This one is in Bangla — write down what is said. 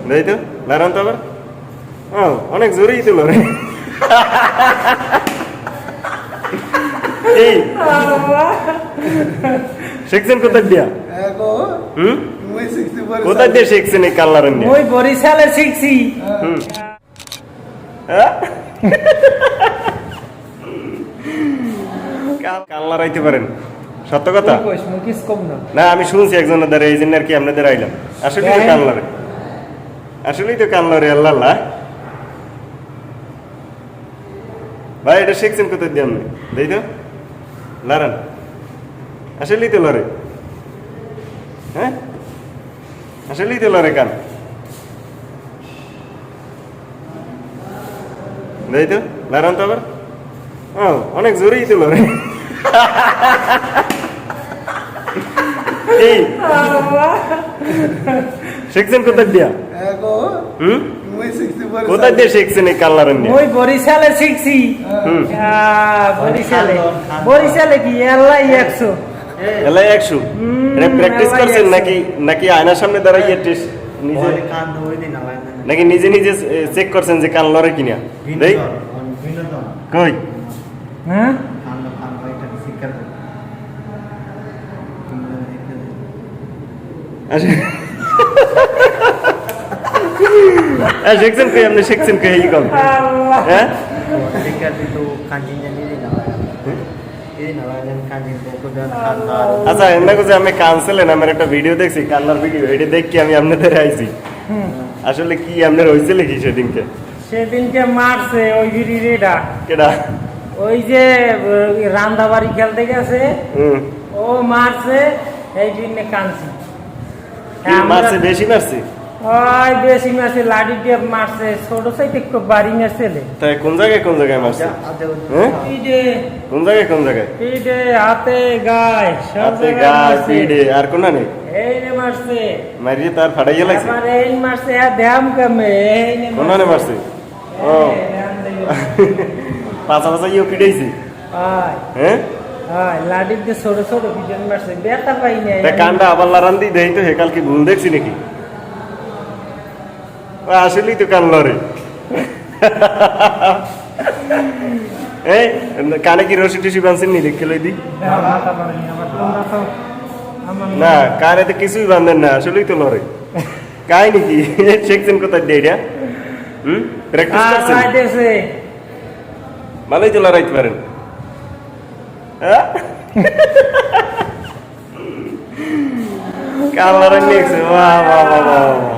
দেই তো লারান তো আবার অনেক জোরেই তো লড়ে এই শিখছেন কোথায় দিয়া কোথায় দিয়ে শিখছেন এই কালার ওই বরিশালে শিখছি কাল্লা রাইতে পারেন সত্য কথা না আমি শুনছি একজনের দ্বারা এই জন্য আর কি আপনাদের আইলাম আসলে তো কাল্লারে আসলেই তো কাল্লারে আল্লাহ ভাই এটা শিখছেন কোথায় দিয়ে আপনি দেই তো লারান আসলেই তো লড়ে হ্যাঁ আসলেই তো লড়ে কান দেই তো লারান তো আবার অনেক জোরেই তো লড়ে এই শিখছেন কোথায় দিয়া কোথায় দিয়ে শিখছেন এই কালার ওই বরিশালে শিখছি বরিশালে কি এলাই 100 এলাই 100 এটা প্র্যাকটিস করছেন নাকি নাকি আয়নার সামনে দাঁড়াইয়ে টেস্ট নিজে নাকি নিজে নিজে চেক করছেন যে কান লড়ে কিনা দেই কই হ্যাঁ শিখছেন কই আপনি শিখছেন কই এই কল হ্যাঁ আচ্ছা এমনি যে আমি কানসেলেন আমার একটা ভিডিও দেখছি কান্নার ভিডিও এটা দেখি আমি আপনাদের আইছি আসলে কি আপনার হয়েছিল কি সেদিনকে মারছে ওই ভিডিওটা কেডা ওই যে রান্দাবাড়ি খেলতে গেছে ও মারছে এই জন্য কানছি মারছে বেশি মারছে ওই বেশি মারছে লাঠি দিয়ে মারছে ছোট সাইতে একটু বাড়ি মারছে তাই কোন জায়গায় মারছে কোন জায়গায় পিঠে হাতে গায়ে হাতে গায়ে পিঠে আর কোন নেই এই নে মারছে মারিয়ে তার ফাটাইয়া লাগছে আমার এই মারছে আর দাম কমে এই নে কোন নে মারছে ও পাছা ইও পিটাইছে হ্যাঁ লাঠি দিয়ে ছোট ছোট পিঠে মারছে ব্যথা পাই না তা কানটা আবার লারান দি দেই তো হে কাল কি ভুল দেখছি নাকি আসলেই তো কান লড়ে এই কানে কি রশি টসি বাঁধছেন নি দেখে লই দি না কানে তো কিছুই বাঁধেন না আসলেই তো লড়ে কাই নাকি শিখছেন কোথায় দিয়ে এটা প্র্যাকটিস করছেন ভালোই তো লড়াইতে পারেন কান লড়াই নিয়েছে বাহ বাহ বাহ